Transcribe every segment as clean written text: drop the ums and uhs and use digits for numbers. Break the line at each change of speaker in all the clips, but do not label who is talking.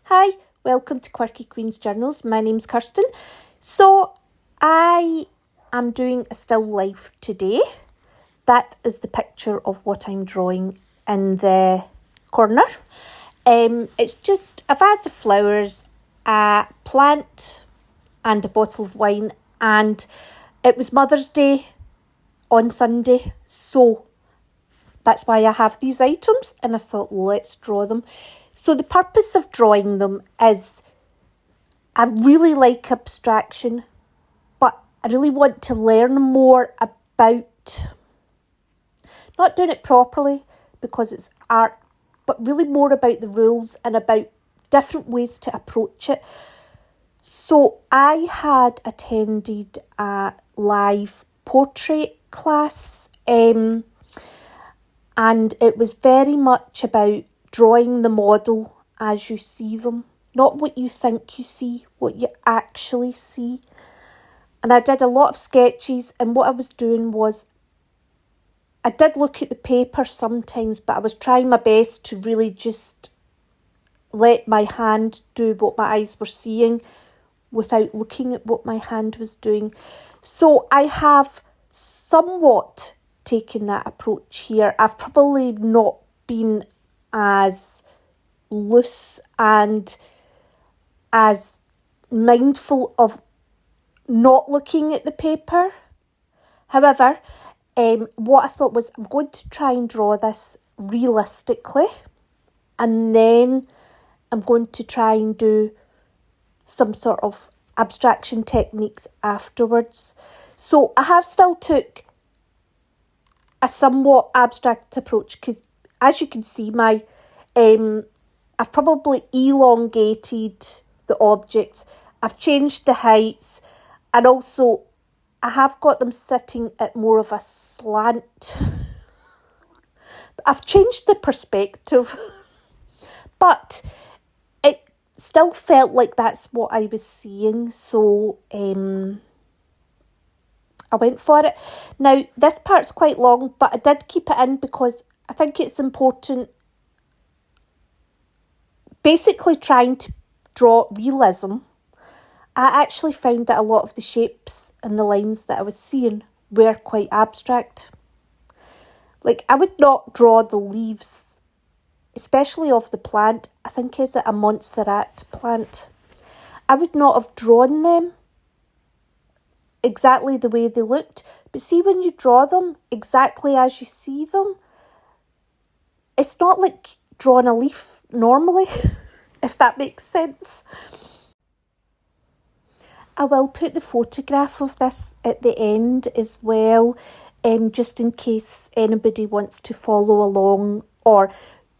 Hi, welcome to Quirky Queen's Journals. My name's Kirsten. So I am doing a still life today. That is the picture of what I'm drawing in the corner. It's just a vase of flowers, a plant and a bottle of wine, and it was Mother's Day on Sunday, so that's why I have these items, and I thought, let's draw them. So the purpose of drawing them is I really like abstraction, but I really want to learn more about not doing it properly because it's art, but really more about the rules and about different ways to approach it. So I had attended a live portrait class, and it was very much about drawing the model as you see them, not what you think you see, what you actually see. And I did a lot of sketches, and what I was doing was I did look at the paper sometimes, but I was trying my best to really just let my hand do what my eyes were seeing without looking at what my hand was doing. So I have somewhat taken that approach here. I've probably not been as loose and as mindful of not looking at the paper. However, what I thought was I'm going to try and draw this realistically, and then I'm going to try and do some sort of abstraction techniques afterwards. So I have still took a somewhat abstract approach because, as you can see, I've probably elongated the objects. I've changed the heights, and also I have got them sitting at more of a slant. I've changed the perspective, but it still felt like that's what I was seeing, so I went for it. Now, this part's quite long, but I did keep it in because I think it's important. Basically trying to draw realism, I actually found that a lot of the shapes and the lines that I was seeing were quite abstract. Like, I would not draw the leaves, especially of the plant. I think is it a Montserrat plant. I would not have drawn them exactly the way they looked. But see, when you draw them exactly as you see them, it's not like drawing a leaf normally, if that makes sense. I will put the photograph of this at the end as well, just in case anybody wants to follow along or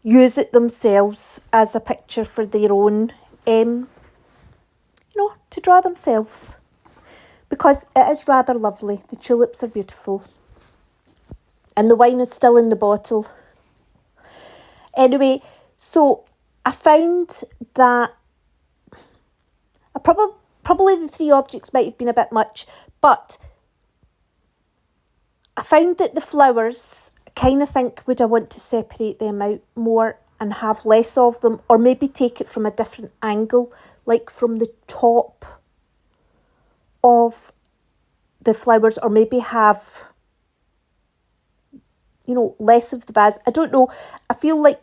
use it themselves as a picture for their own, to draw themselves. Because it is rather lovely. The tulips are beautiful. And the wine is still in the bottle. Anyway, so I found that probably the three objects might have been a bit much, but I found that the flowers, I kind of think, would I want to separate them out more and have less of them, or maybe take it from a different angle, like from the top of the flowers, or maybe have, less of the vase. I don't know. I feel like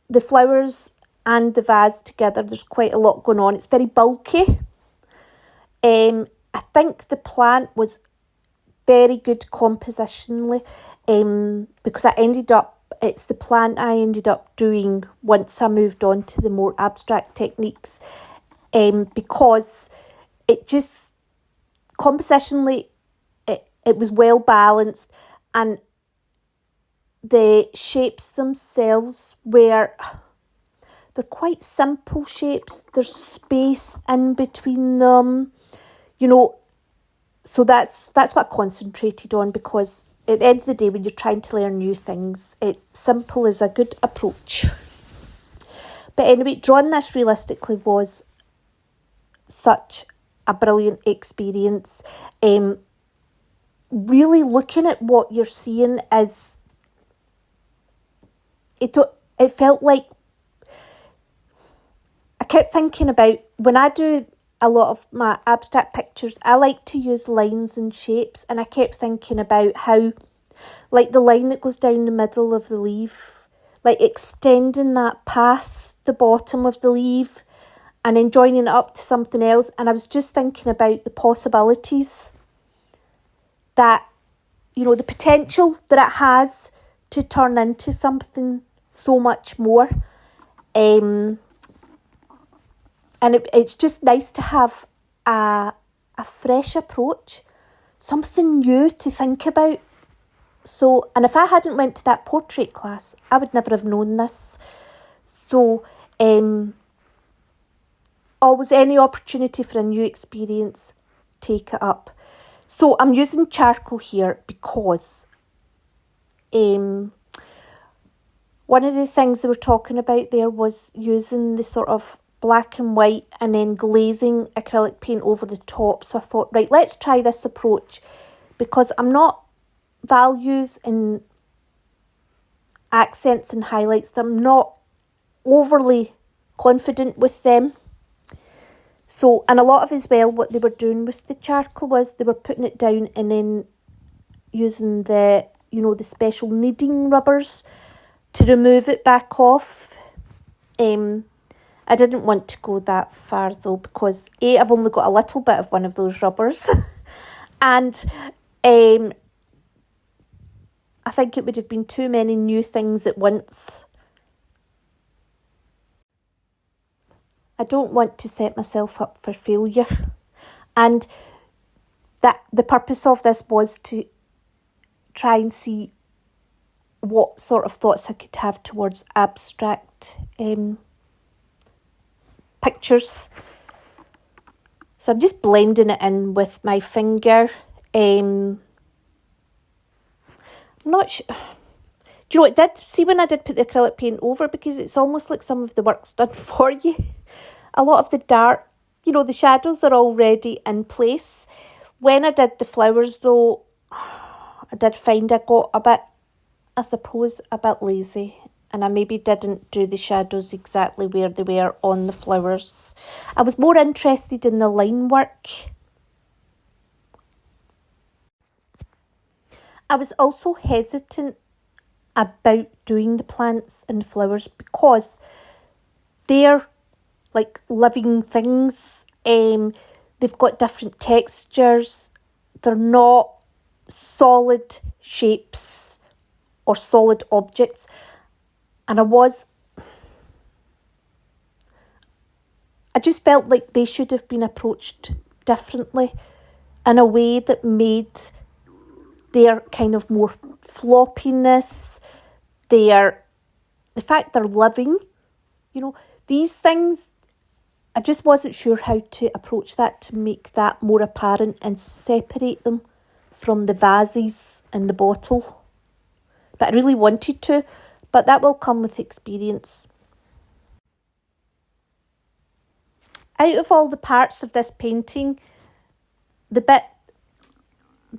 the flowers and the vase together, there's quite a lot going on. It's very bulky. I think the plant was very good compositionally, because it's the plant I ended up doing once I moved on to the more abstract techniques, because it just, compositionally, it was well balanced, and the shapes themselves they're quite simple shapes. There's space in between them, so that's what I concentrated on, because at the end of the day, when you're trying to learn new things, simple is a good approach. But anyway, drawing this realistically was such a brilliant experience. Really looking at what you're seeing is, it felt like kept thinking about, when I do a lot of my abstract pictures, I like to use lines and shapes, and I kept thinking about how, like the line that goes down the middle of the leaf, like extending that past the bottom of the leaf and then joining it up to something else. And I was just thinking about the possibilities that, you know, the potential that it has to turn into something so much more. And it's just nice to have a fresh approach, something new to think about. So, and if I hadn't went to that portrait class, I would never have known this. So, always any opportunity for a new experience, take it up. So I'm using charcoal here because one of the things they were talking about there was using the sort of black and white and then glazing acrylic paint over the top. So I thought, right, let's try this approach, because I'm not values and accents and highlights, I'm not overly confident with them. So, and a lot of as well, what they were doing with the charcoal was they were putting it down and then using the, you know, the special kneading rubbers to remove it back off. I didn't want to go that far though, because I've only got a little bit of one of those rubbers and I think it would have been too many new things at once. I don't want to set myself up for failure. And that the purpose of this was to try and see what sort of thoughts I could have towards abstract pictures. So I'm just blending it in with my finger. I'm not sure. Do you know, it did, see when I did put the acrylic paint over, because it's almost like some of the work's done for you. A lot of the dark, you know, the shadows are already in place. When I did the flowers though, I did find I got a bit, I suppose, a bit lazy. And I maybe didn't do the shadows exactly where they were on the flowers. I was more interested in the line work. I was also hesitant about doing the plants and flowers because they're like living things. They've got different textures. They're not solid shapes or solid objects. And I just felt like they should have been approached differently in a way that made their kind of more floppiness, the fact they're living, you know, these things, I just wasn't sure how to approach that to make that more apparent and separate them from the vases and the bottle. But I really wanted to, but that will come with experience. Out of all the parts of this painting, the bit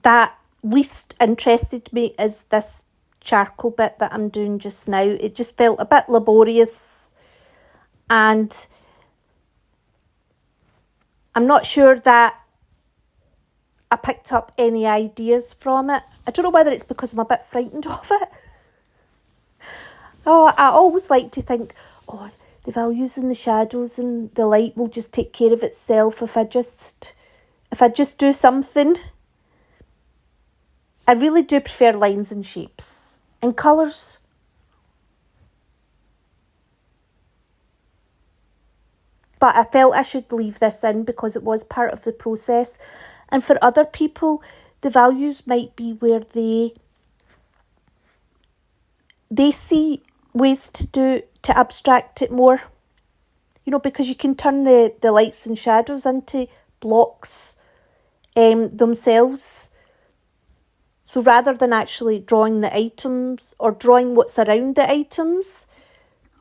that least interested me is this charcoal bit that I'm doing just now. It just felt a bit laborious, and I'm not sure that I picked up any ideas from it. I don't know whether it's because I'm a bit frightened of it. Oh, I always like to think, oh, the values and the shadows and the light will just take care of itself if I just do something. I really do prefer lines and shapes and colours. But I felt I should leave this in because it was part of the process. And for other people, the values might be where they see ways to abstract it more. You know, because you can turn the lights and shadows into blocks themselves. So rather than actually drawing the items or drawing what's around the items,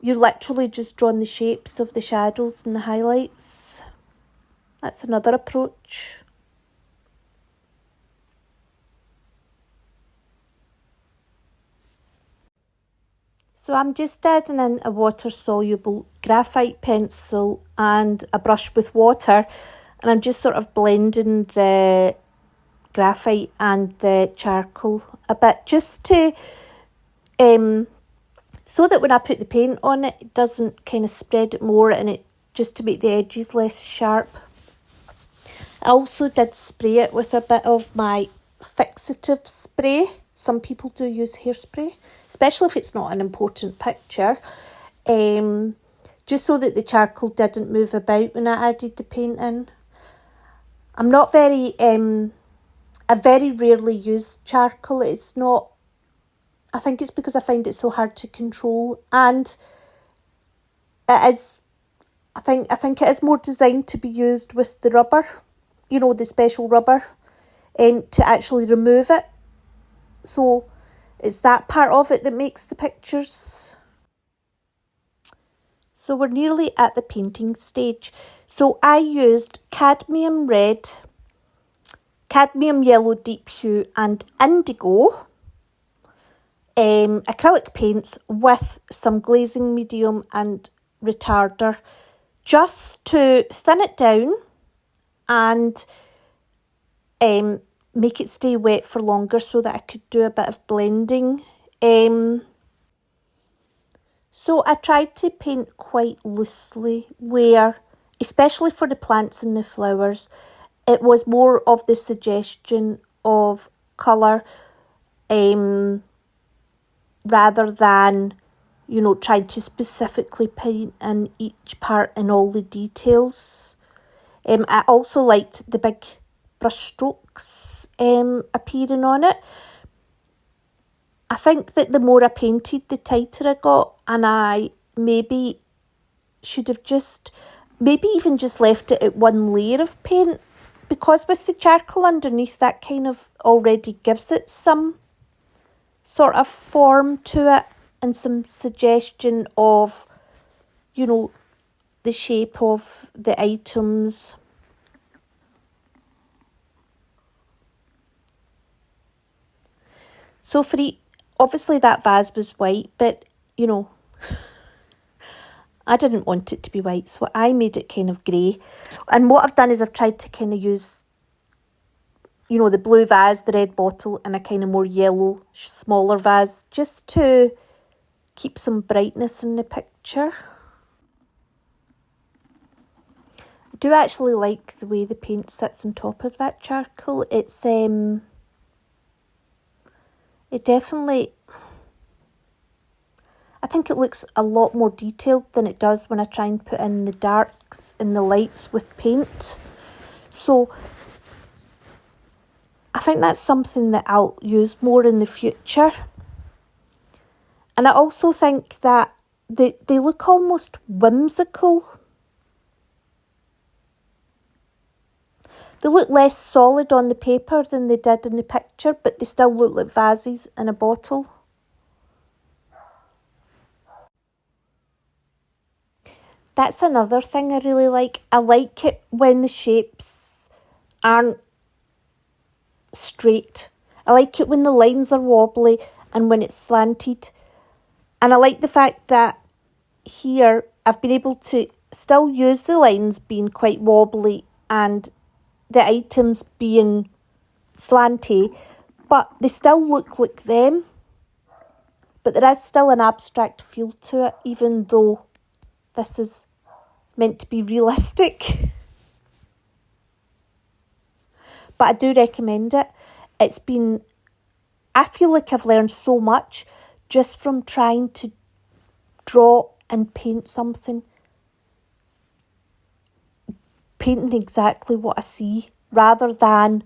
you're literally just drawing the shapes of the shadows and the highlights. That's another approach. So I'm just adding in a water-soluble graphite pencil and a brush with water, and I'm just sort of blending the graphite and the charcoal a bit, just to so that when I put the paint on it, it doesn't kind of spread it more, and it just to make the edges less sharp. I also did spray it with a bit of my fixative spray. Some people do use hairspray, especially if it's not an important picture, just so that the charcoal didn't move about when I added the paint in. I'm not very, I very rarely use charcoal. It's not, I think it's because I find it so hard to control, and it is, I think it is more designed to be used with the rubber, you know, the special rubber, to actually remove it. So it's that part of it that makes the pictures. So we're nearly at the painting stage. So I used cadmium red, cadmium yellow deep hue and indigo acrylic paints with some glazing medium and retarder, just to thin it down and make it stay wet for longer so that I could do a bit of blending. So I tried to paint quite loosely, where, especially for the plants and the flowers, it was more of the suggestion of colour, rather than, you know, trying to specifically paint in each part and all the details. I also liked the big brush strokes appearing on it. I think that the more I painted, the tighter I got, and I maybe should have maybe even just left it at one layer of paint, because with the charcoal underneath, that kind of already gives it some sort of form to it and some suggestion of, you know, the shape of the items. So obviously that vase was white, but, you know, I didn't want it to be white, so I made it kind of grey. And what I've done is I've tried to kind of use, you know, the blue vase, the red bottle, and a kind of more yellow, smaller vase, just to keep some brightness in the picture. I do actually like the way the paint sits on top of that charcoal. It's it definitely, I think it looks a lot more detailed than it does when I try and put in the darks and the lights with paint. So I think that's something that I'll use more in the future. And I also think that they look almost whimsical. They look less solid on the paper than they did in the picture, but they still look like vases in a bottle. That's another thing I really like. I like it when the shapes aren't straight. I like it when the lines are wobbly and when it's slanted. And I like the fact that here I've been able to still use the lines being quite wobbly and the items being slanty, but they still look like them. But there is still an abstract feel to it, even though this is meant to be realistic. But I do recommend it. I feel like I've learned so much just from trying to draw and paint something. Painting exactly what I see rather than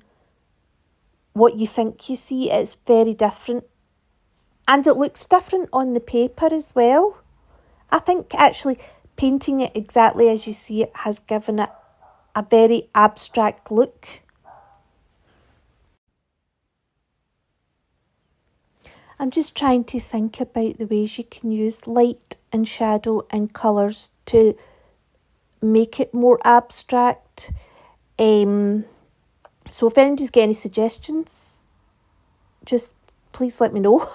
what you think you see. It's very different. And it looks different on the paper as well. I think actually painting it exactly as you see it has given it a very abstract look. I'm just trying to think about the ways you can use light and shadow and colours to make it more abstract. So if anybody's got any suggestions, just please let me know.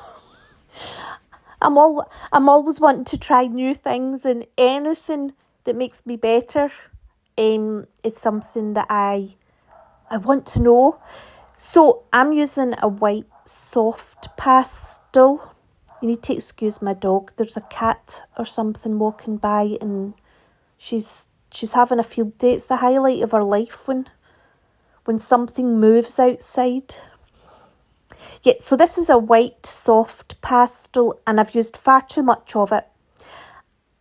I'm always wanting to try new things, and anything that makes me better is something that I want to know. So I'm using a white soft pastel. You need to excuse my dog. There's a cat or something walking by, and she's having a field day. It's the highlight of her life when something moves outside. Yeah, so this is a white soft pastel, and I've used far too much of it.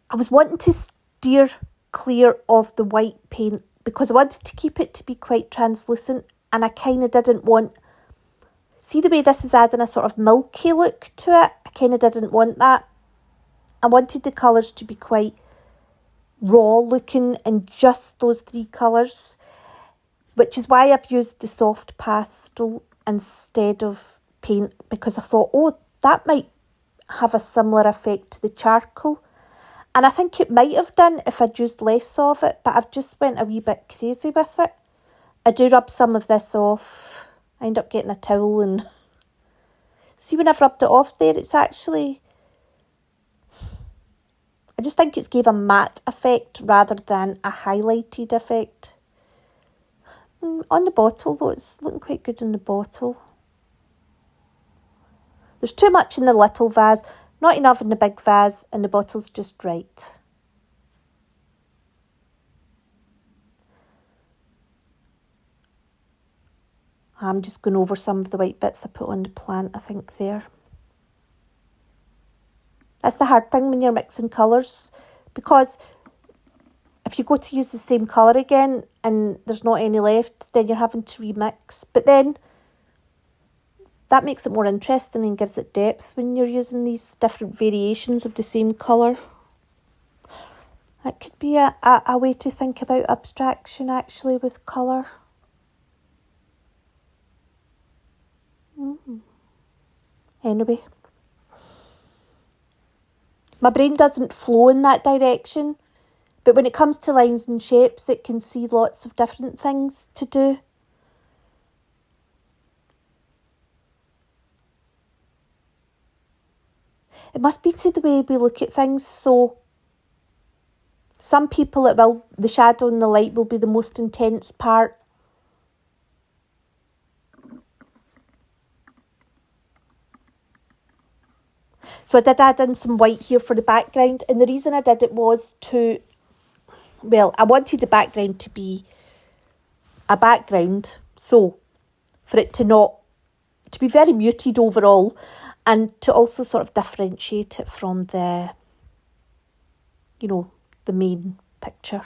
I was wanting to steer clear of the white paint because I wanted to keep it to be quite translucent, and I kind of didn't want... See the way this is adding a sort of milky look to it? I kind of didn't want that. I wanted the colours to be quite raw looking in just those three colours, which is why I've used the soft pastel instead of paint, because I thought, oh, that might have a similar effect to the charcoal. And I think it might have done if I'd used less of it, but I've just went a wee bit crazy with it. I do rub some of this off. I end up getting a towel, and see, when I've rubbed it off there, it's actually... I just think it's gave a matte effect rather than a highlighted effect. On the bottle though, it's looking quite good in the bottle. There's too much in the little vase, not enough in the big vase, and the bottle's just right. I'm just going over some of the white bits I put on the plant, I think, there. That's the hard thing when you're mixing colours, because if you go to use the same colour again and there's not any left, then you're having to remix. But then that makes it more interesting and gives it depth when you're using these different variations of the same colour. That could be a way to think about abstraction, actually, with colour. Anyway, my brain doesn't flow in that direction, but when it comes to lines and shapes, it can see lots of different things to do. It must be to the way we look at things. So some people, the shadow and the light will be the most intense part. So I did add in some white here for the background, and the reason I did it was I wanted the background to be a background, so for it to be very muted overall, and to also sort of differentiate it from the main picture.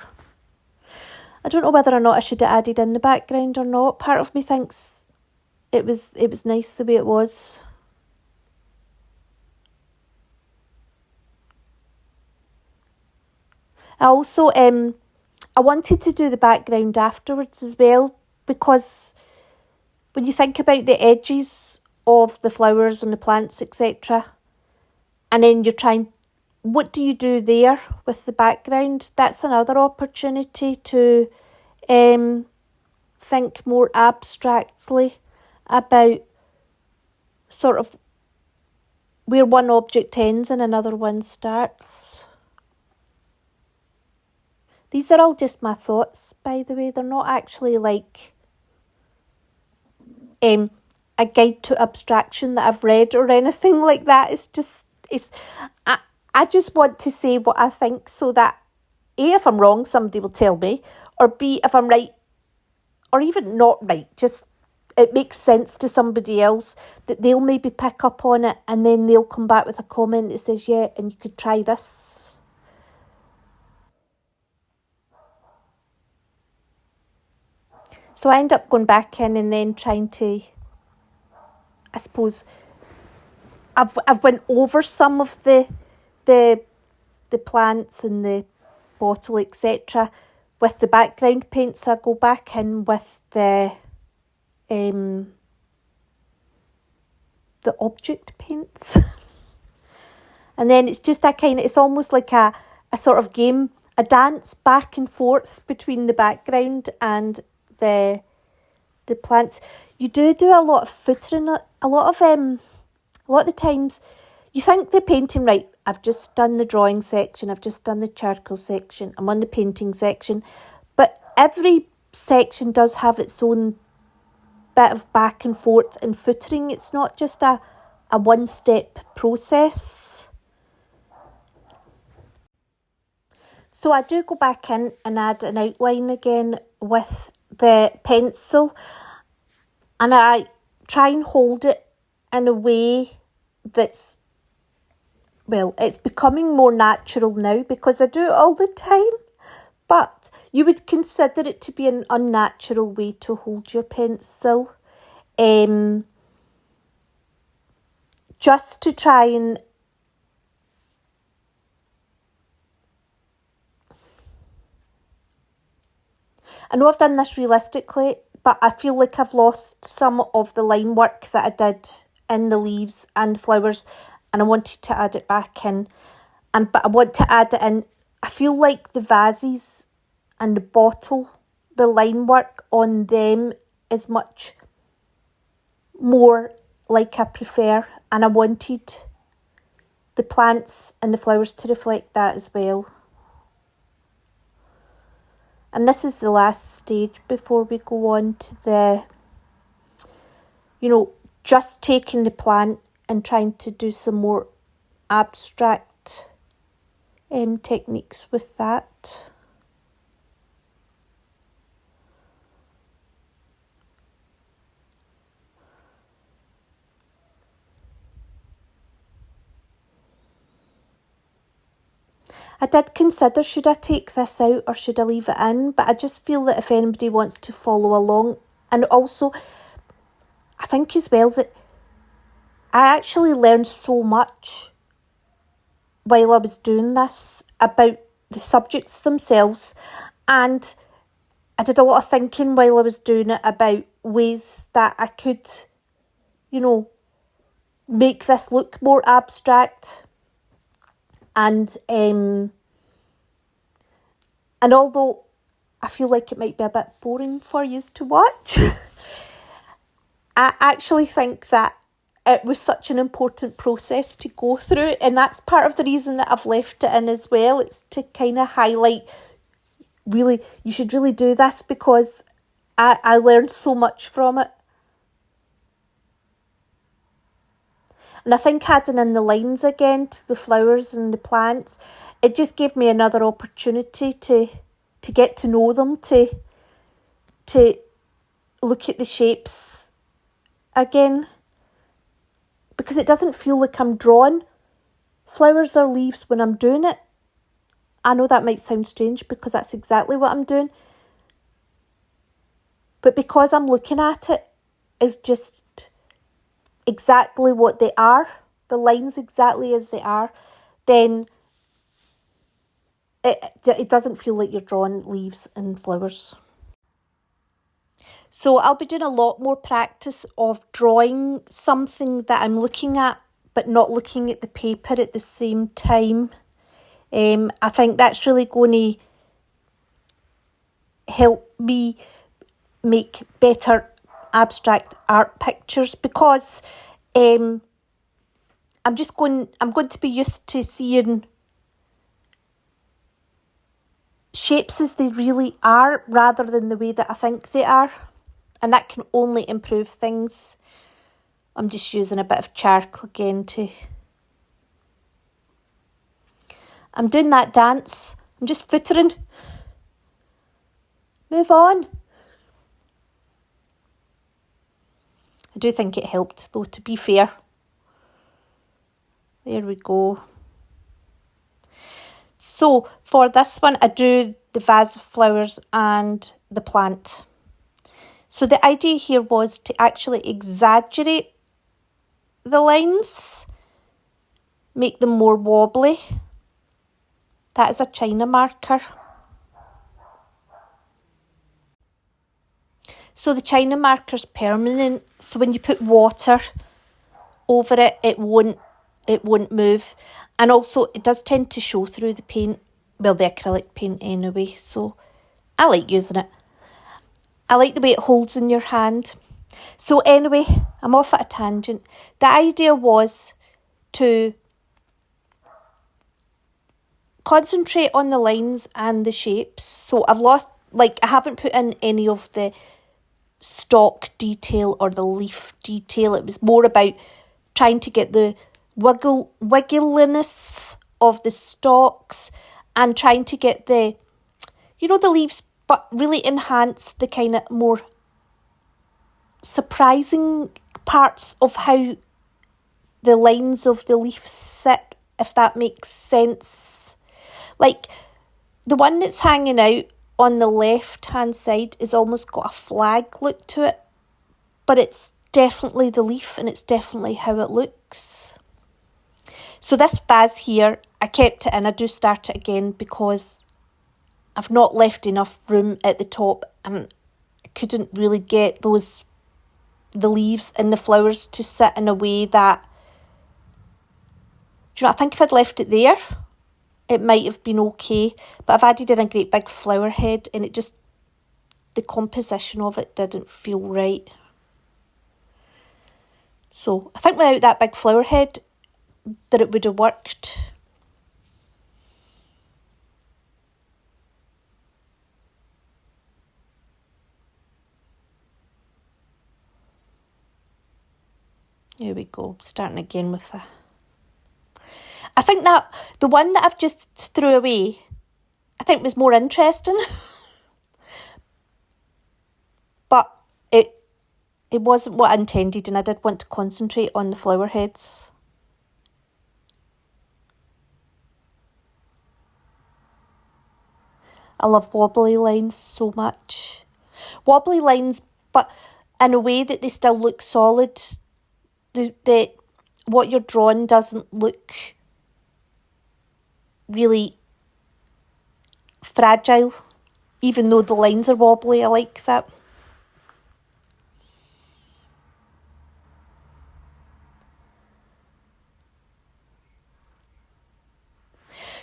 I don't know whether or not I should have added in the background or not. Part of me thinks it was nice the way it was. I also, I wanted to do the background afterwards as well, because when you think about the edges of the flowers and the plants, etc., and then you're trying, what do you do there with the background? That's another opportunity to think more abstractly about sort of where one object ends and another one starts. These are all just my thoughts, by the way. They're not actually like a guide to abstraction that I've read or anything like that. I just want to say what I think, so that A, if I'm wrong, somebody will tell me, or B, if I'm right, or even not right, just it makes sense to somebody else, that they'll maybe pick up on it, and then they'll come back with a comment that says, yeah, and you could try this. So I end up going back in and then trying to, I suppose, I've went over some of the plants and the bottle, etc., with the background paints. I go back in with the object paints. And then it's just it's almost like a sort of game, a dance back and forth between the background and the plants. You do a lot of footering, a lot of the times you think the painting, right, I've just done the drawing section, I've just done the charcoal section, I'm on the painting section, but every section does have its own bit of back and forth and footering. It's not just a one-step process. So I do go back in and add an outline again with the pencil, and I try and hold it in a way that's, well, it's becoming more natural now because I do it all the time, but you would consider it to be an unnatural way to hold your pencil. Just to try and I know I've done this realistically, but I feel like I've lost some of the line work that I did in the leaves and the flowers, and I wanted to add it back in. But I want to add it in. I feel like the vases and the bottle, the line work on them is much more like I prefer, and I wanted the plants and the flowers to reflect that as well. And this is the last stage before we go on to the, just taking the plant and trying to do some more abstract techniques with that. I did consider, should I take this out or should I leave it in? But I just feel that if anybody wants to follow along, and also I think as well that I actually learned so much while I was doing this about the subjects themselves, and I did a lot of thinking while I was doing it about ways that I could, make this look more abstract. And although I feel like it might be a bit boring for you to watch, I actually think that it was such an important process to go through, and that's part of the reason that I've left it in as well. It's to kind of highlight, really, you should really do this because I learned so much from it. And I think adding in the lines again to the flowers and the plants, it just gave me another opportunity to get to know them, to look at the shapes again. Because it doesn't feel like I'm drawing flowers or leaves when I'm doing it. I know that might sound strange because that's exactly what I'm doing. But because I'm looking at it, it's just exactly what they are, the lines exactly as they are, then it doesn't feel like you're drawing leaves and flowers. So I'll be doing a lot more practice of drawing something that I'm looking at but not looking at the paper at the same time. I think that's really going to help me make better abstract art pictures because I'm going to be used to seeing shapes as they really are rather than the way that I think they are, and that can only improve things. I'm just using a bit of charcoal again I'm doing that dance. I'm just footering. Move on. I do think it helped though, to be fair. There we go. So for this one, I do the vase of flowers and the plant. So the idea here was to actually exaggerate the lines, make them more wobbly. That is a China marker. So the China marker's permanent, so when you put water over it, it won't move. And also it does tend to show through the paint, well, the acrylic paint anyway, so I like using it. I like the way it holds in your hand. So anyway, I'm off at a tangent. The idea was to concentrate on the lines and the shapes. So I've lost, like, I haven't put in any of the stalk detail or the leaf detail. It was more about trying to get the wiggliness of the stalks and trying to get the, you know, the leaves, but really enhance the kind of more surprising parts of how the lines of the leaves sit, if that makes sense. Like, the one that's hanging out on the left hand side is almost got a flag look to it, but it's definitely the leaf and it's definitely how it looks. So this vase here, I kept it in. I do start it again because I've not left enough room at the top and I couldn't really get the leaves and the flowers to sit in a way that, do you know, I think if I'd left it there, it might have been okay, but I've added in a great big flower head and it just, the composition of it didn't feel right. So I think without that big flower head that it would have worked. Here we go, starting again with that. I think that the one that I've just threw away, I think was more interesting. But it wasn't what I intended, and I did want to concentrate on the flower heads. I love wobbly lines so much. Wobbly lines, but in a way that they still look solid. The what you're drawing doesn't look really fragile, even though the lines are wobbly. I like that.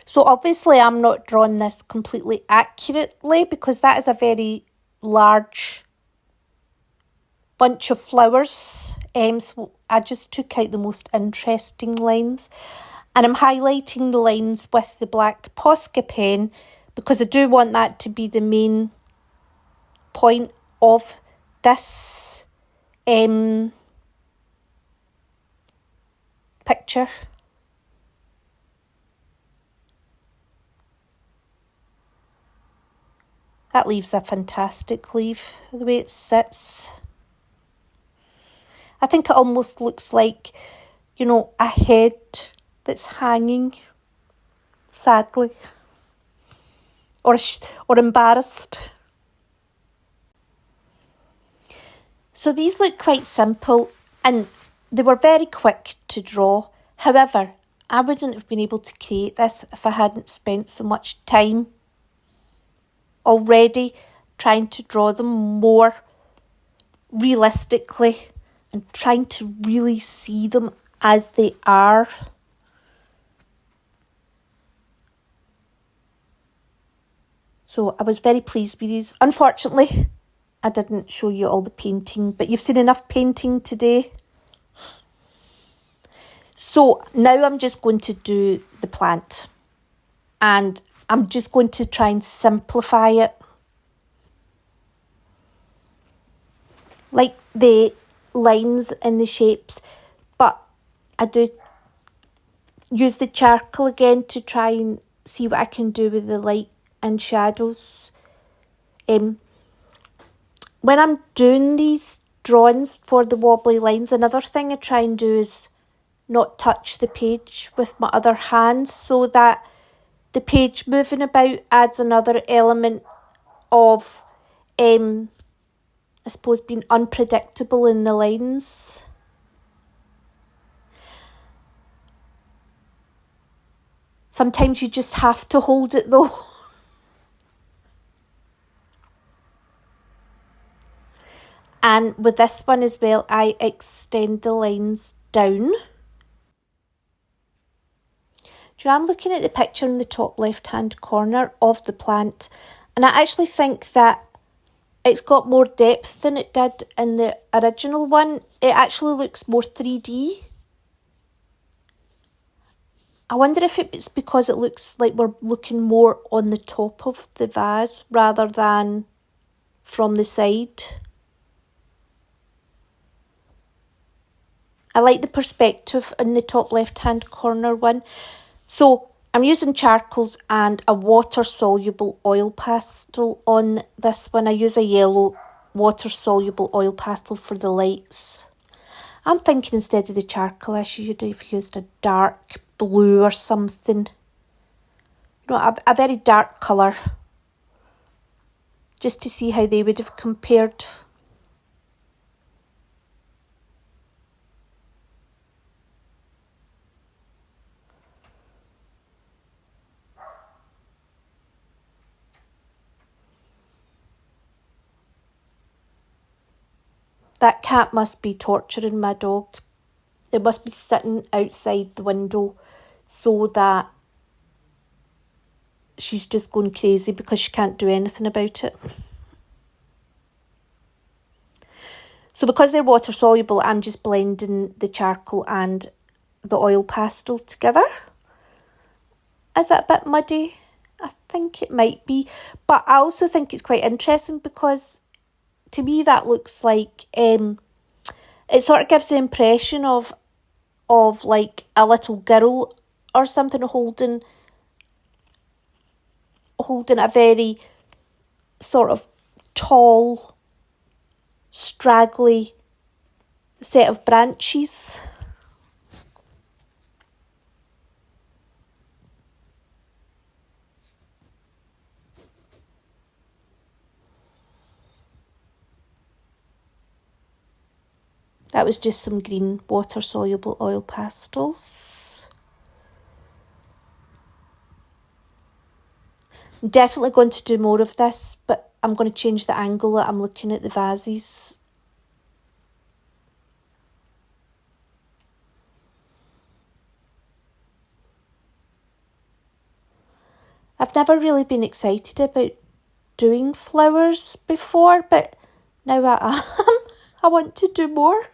So obviously I'm not drawing this completely accurately because that is a very large bunch of flowers. So I just took out the most interesting lines. And I'm highlighting the lines with the black Posca pen because I do want that to be the main point of this picture. That leaves a fantastic leaf, the way it sits. I think it almost looks like, you know, a head that's hanging, sadly, or embarrassed. So these look quite simple and they were very quick to draw. However, I wouldn't have been able to create this if I hadn't spent so much time already trying to draw them more realistically and trying to really see them as they are. So I was very pleased with these. Unfortunately, I didn't show you all the painting, but you've seen enough painting today. So now I'm just going to do the plant and I'm just going to try and simplify it. Like the lines and the shapes, but I do use the charcoal again to try and see what I can do with the light and shadows. When I'm doing these drawings for the wobbly lines, another thing I try and do is not touch the page with my other hand so that the page moving about adds another element of, I suppose, being unpredictable in the lines. Sometimes you just have to hold it though. And with this one as well, I extend the lines down. Do you know, I'm looking at the picture in the top left hand corner of the plant and I actually think that it's got more depth than it did in the original one. It actually looks more 3D. I wonder if it's because it looks like we're looking more on the top of the vase rather than from the side. I like the perspective in the top left-hand corner one. So I'm using charcoals and a water-soluble oil pastel on this one. I use a yellow water-soluble oil pastel for the lights. I'm thinking instead of the charcoal, I should have used a dark blue or something. You know, a very dark colour. Just to see how they would have compared. That cat must be torturing my dog. It must be sitting outside the window so that she's just going crazy because she can't do anything about it. So because they're water soluble, I'm just blending the charcoal and the oil pastel together. Is it a bit muddy? I think it might be. But I also think it's quite interesting because to me that looks like, it sort of gives the impression of like a little girl or something holding a very sort of tall, straggly set of branches. That was just some green water-soluble oil pastels. I'm definitely going to do more of this, but I'm going to change the angle that I'm looking at the vases. I've never really been excited about doing flowers before, but now I am. I want to do more.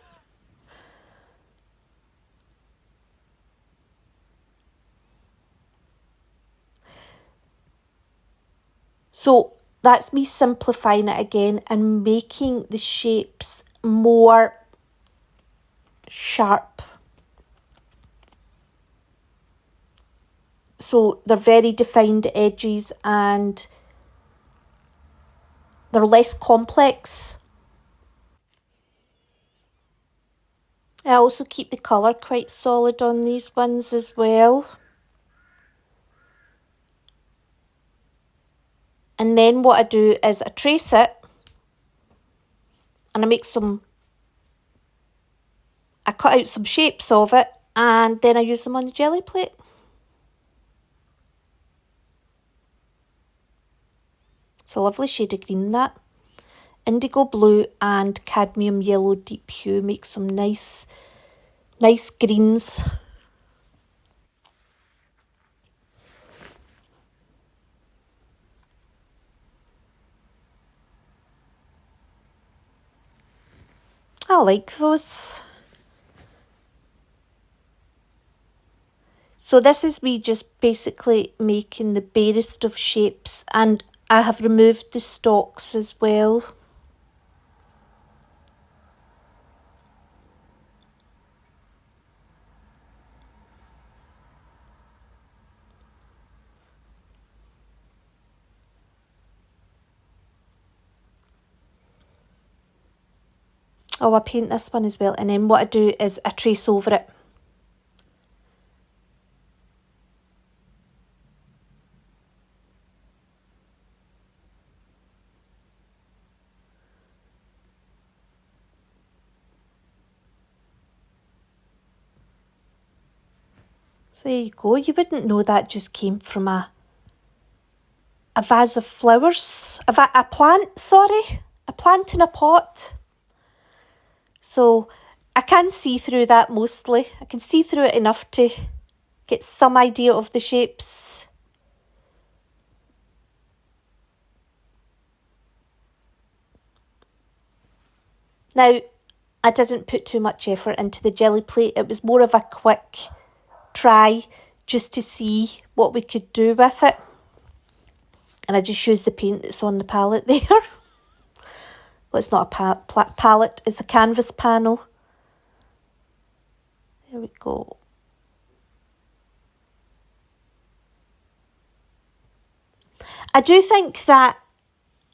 So that's me simplifying it again and making the shapes more sharp. So they're very defined edges and they're less complex. I also keep the colour quite solid on these ones as well. And then what I do is I trace it and I cut out some shapes of it and then I use them on the jelly plate. It's a lovely shade of green, that. Indigo blue and cadmium yellow deep hue make some nice greens. I like those. So this is me just basically making the barest of shapes, and I have removed the stalks as well. Oh, I paint this one as well, and then what I do is I trace over it. So there you go. You wouldn't know that just came from a vase of flowers. A plant, sorry. A plant in a pot. So I can see through that mostly. I can see through it enough to get some idea of the shapes. Now, I didn't put too much effort into the jelly plate. It was more of a quick try just to see what we could do with it. And I just used the paint that's on the palette there. Well, it's not a palette, it's a canvas panel. There we go. I do think that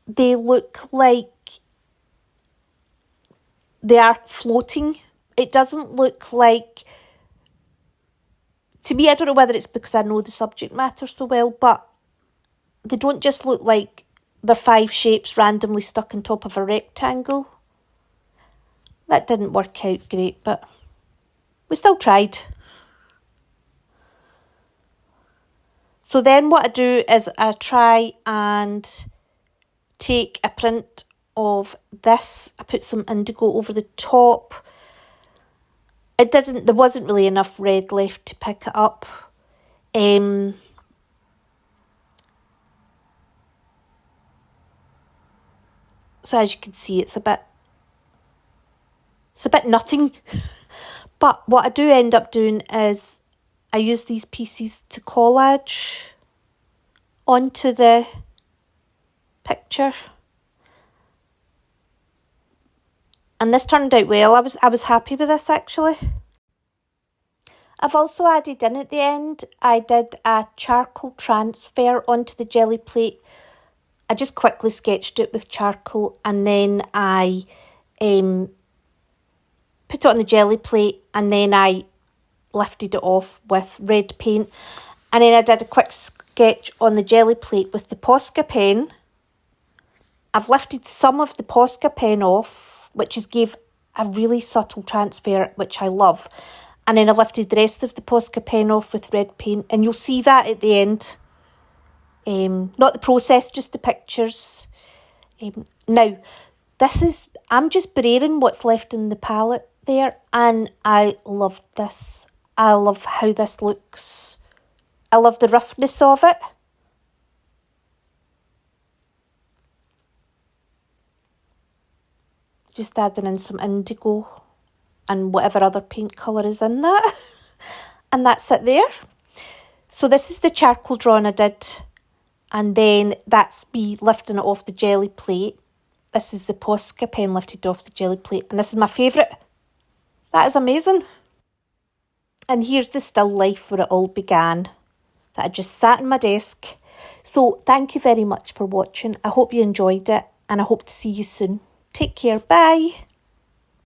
they look like they are floating. It doesn't look like, to me, I don't know whether it's because I know the subject matter so well, but they don't just look like they're 5 shapes randomly stuck on top of a rectangle. That didn't work out great, but we still tried. So then what I do is I try and take a print of this. I put some indigo over the top. There wasn't really enough red left to pick it up. So as you can see, it's a bit nothing. But what I do end up doing is I use these pieces to collage onto the picture. And this turned out well. I was happy with this actually. I've also added in at the end, I did a charcoal transfer onto the jelly plate. I just quickly sketched it with charcoal and then I put it on the jelly plate and then I lifted it off with red paint. And then I did a quick sketch on the jelly plate with the Posca pen. I've lifted some of the Posca pen off, which has gave a really subtle transfer, which I love. And then I lifted the rest of the Posca pen off with red paint. And you'll see that at the end. Not the process, just the pictures. Now, I'm just braiding what's left in the palette there. And I love this. I love how this looks. I love the roughness of it. Just adding in some indigo and whatever other paint colour is in that. And that's it there. So this is the charcoal drawing I did. And then that's me lifting it off the jelly plate. This is the Posca pen lifted off the jelly plate. And this is my favourite. That is amazing. And here's the still life where it all began. That I just sat on my desk. So thank you very much for watching. I hope you enjoyed it. And I hope to see you soon. Take care. Bye.